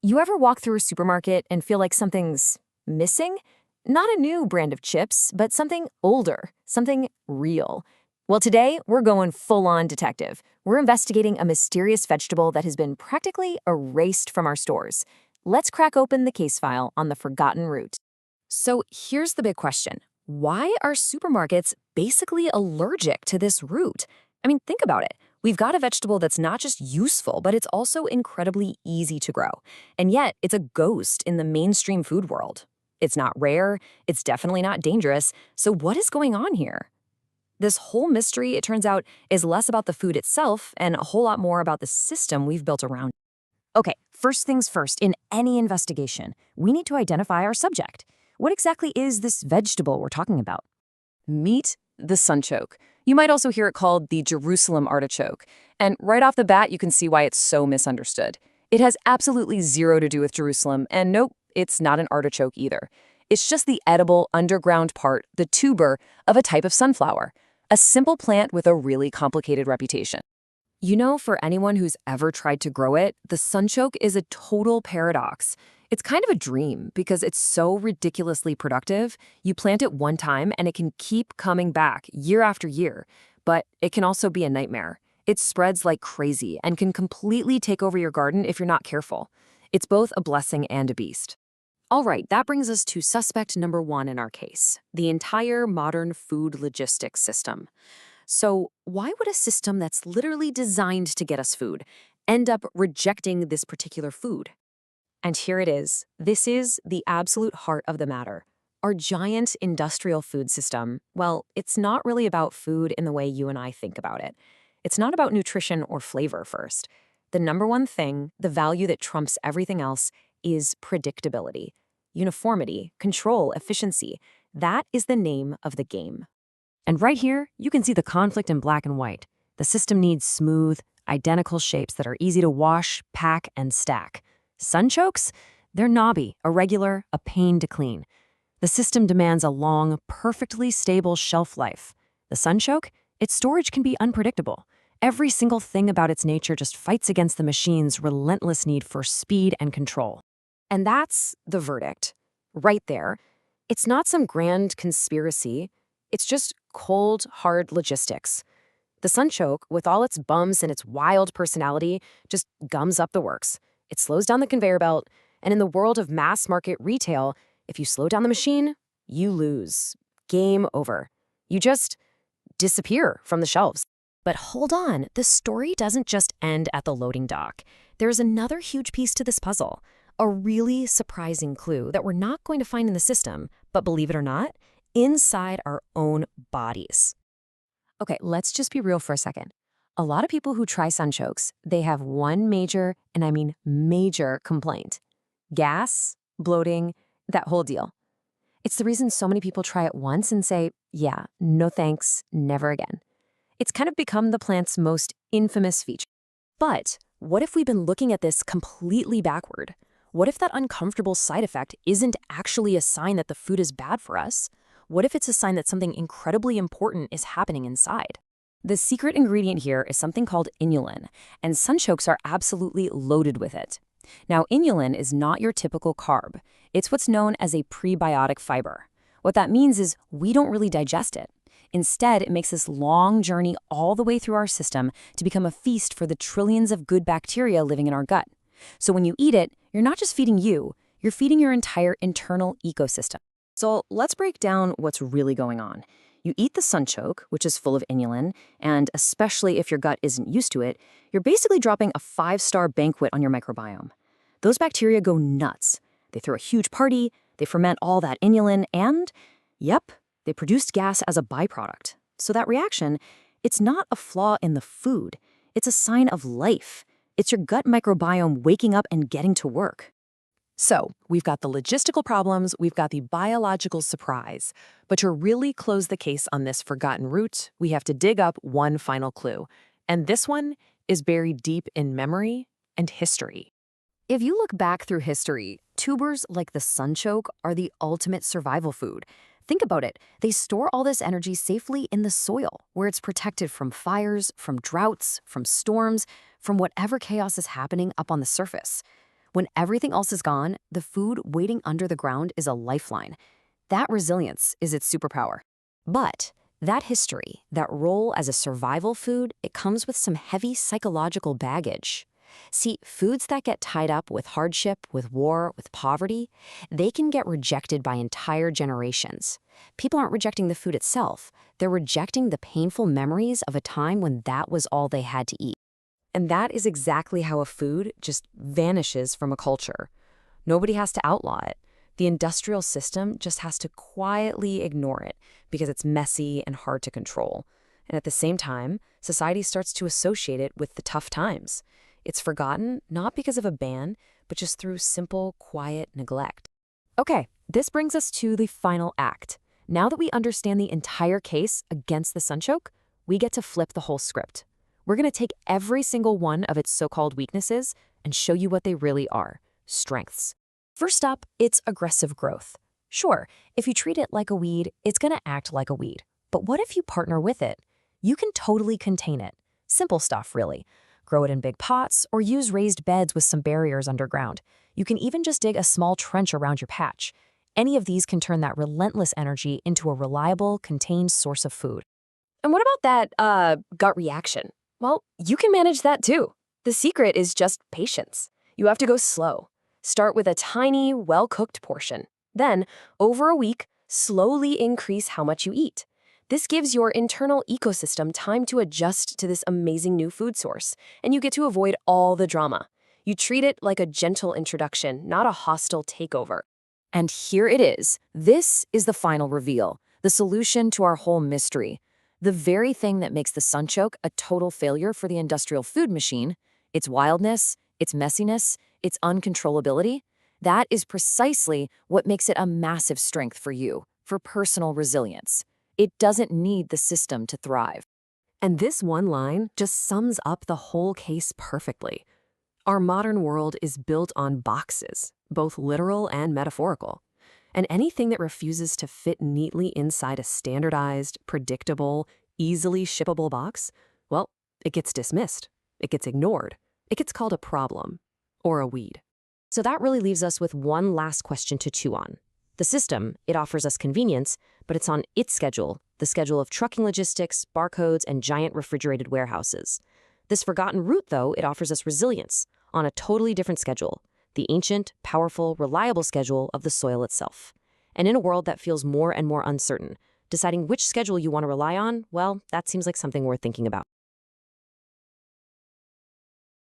You ever walk through a supermarket and feel like something's missing? Not a new brand of chips, but something older, something real. Well, today we're going full-on detective. We're investigating a mysterious vegetable that has been practically erased from our stores. Let's crack open the case file on the forgotten root. So here's the big question. Why are supermarkets basically allergic to this root? I mean, think about it. We've got a vegetable that's not just useful, but it's also incredibly easy to grow. And yet, it's a ghost in the mainstream food world. It's not rare, it's definitely not dangerous. So what is going on here? This whole mystery, it turns out, is less about the food itself and a whole lot more about the system we've built around it. Okay, first things first, in any investigation, we need to identify our subject. What exactly is this vegetable we're talking about? Meet the sunchoke. You might also hear it called the Jerusalem artichoke. And right off the bat, you can see why it's so misunderstood. It has absolutely zero to do with Jerusalem, and nope, it's not an artichoke either. It's just the edible underground part, the tuber, of a type of sunflower. A simple plant with a really complicated reputation. You know, for anyone who's ever tried to grow it, the sunchoke is a total paradox. It's kind of a dream because it's so ridiculously productive. You plant it one time and it can keep coming back year after year. But it can also be a nightmare. It spreads like crazy and can completely take over your garden if you're not careful. It's both a blessing and a beast. All right, that brings us to suspect number one in our case, the entire modern food logistics system. So why would a system that's literally designed to get us food end up rejecting this particular food? And here it is. This is the absolute heart of the matter. Our giant industrial food system, well, it's not really about food in the way you and I think about it. It's not about nutrition or flavor first. The number one thing, the value that trumps everything else, is predictability, uniformity, control, efficiency. That is the name of the game. And right here, you can see the conflict in black and white. The system needs smooth, identical shapes that are easy to wash, pack, and stack. Sunchokes? They're knobby, irregular, a pain to clean. The system demands a long, perfectly stable shelf life. The sunchoke? Its storage can be unpredictable. Every single thing about its nature just fights against the machine's relentless need for speed and control. And that's the verdict. Right there. It's not some grand conspiracy. It's just cold, hard logistics. The sunchoke, with all its bumps and its wild personality, just gums up the works. It slows down the conveyor belt, and in the world of mass market retail, if you slow down the machine, you lose. Game over. You just disappear from the shelves. But hold on, the story doesn't just end at the loading dock. There's another huge piece to this puzzle, a really surprising clue that we're not going to find in the system, but believe it or not, inside our own bodies. Okay, let's just be real for a second. A lot of people who try sunchokes, they have one major, and I mean major, complaint. Gas, bloating, that whole deal. It's the reason so many people try it once and say, yeah, no thanks, never again. It's kind of become the plant's most infamous feature. But what if we've been looking at this completely backward? What if that uncomfortable side effect isn't actually a sign that the food is bad for us? What if it's a sign that something incredibly important is happening inside? The secret ingredient here is something called inulin, and sunchokes are absolutely loaded with it. Now, inulin is not your typical carb. It's what's known as a prebiotic fiber. What that means is we don't really digest it. Instead, it makes this long journey all the way through our system to become a feast for the trillions of good bacteria living in our gut. So when you eat it, you're not just feeding you, you're feeding your entire internal ecosystem. So let's break down what's really going on. You eat the sunchoke, which is full of inulin, and especially if your gut isn't used to it, you're basically dropping a 5-star banquet on your microbiome. Those bacteria go nuts. They throw a huge party, they ferment all that inulin, and, yep, they produced gas as a byproduct. So that reaction, it's not a flaw in the food. It's a sign of life. It's your gut microbiome waking up and getting to work. So, we've got the logistical problems, we've got the biological surprise. But to really close the case on this forgotten root, we have to dig up one final clue. And this one is buried deep in memory and history. If you look back through history, tubers like the sunchoke are the ultimate survival food. Think about it. They store all this energy safely in the soil, where it's protected from fires, from droughts, from storms, from whatever chaos is happening up on the surface. When everything else is gone, the food waiting under the ground is a lifeline. That resilience is its superpower. But that history, that role as a survival food, it comes with some heavy psychological baggage. See, foods that get tied up with hardship, with war, with poverty, they can get rejected by entire generations. People aren't rejecting the food itself. They're rejecting the painful memories of a time when that was all they had to eat. And that is exactly how a food just vanishes from a culture. Nobody has to outlaw it. The industrial system just has to quietly ignore it because it's messy and hard to control. And at the same time, society starts to associate it with the tough times. It's forgotten not because of a ban, but just through simple, quiet neglect. Okay, this brings us to the final act. Now that we understand the entire case against the sunchoke, we get to flip the whole script. We're going to take every single one of its so-called weaknesses and show you what they really are, strengths. First up, it's aggressive growth. Sure, if you treat it like a weed, it's going to act like a weed. But what if you partner with it? You can totally contain it. Simple stuff, really. Grow it in big pots or use raised beds with some barriers underground. You can even just dig a small trench around your patch. Any of these can turn that relentless energy into a reliable, contained source of food. And what about that gut reaction? Well, you can manage that too. The secret is just patience. You have to go slow. Start with a tiny, well-cooked portion. Then, over a week, slowly increase how much you eat. This gives your internal ecosystem time to adjust to this amazing new food source, and you get to avoid all the drama. You treat it like a gentle introduction, not a hostile takeover. And here it is. This is the final reveal, the solution to our whole mystery. The very thing that makes the sunchoke a total failure for the industrial food machine, its wildness, its messiness, its uncontrollability, that is precisely what makes it a massive strength for you, for personal resilience. It doesn't need the system to thrive. And this one line just sums up the whole case perfectly. Our modern world is built on boxes, both literal and metaphorical. And anything that refuses to fit neatly inside a standardized, predictable, easily shippable box, well, it gets dismissed. It gets ignored. It gets called a problem or a weed. So that really leaves us with one last question to chew on. The system, it offers us convenience, but it's on its schedule, the schedule of trucking logistics, barcodes, and giant refrigerated warehouses. This forgotten root, though, it offers us resilience on a totally different schedule, the ancient, powerful, reliable schedule of the soil itself. And in a world that feels more and more uncertain, deciding which schedule you want to rely on, well, that seems like something worth thinking about.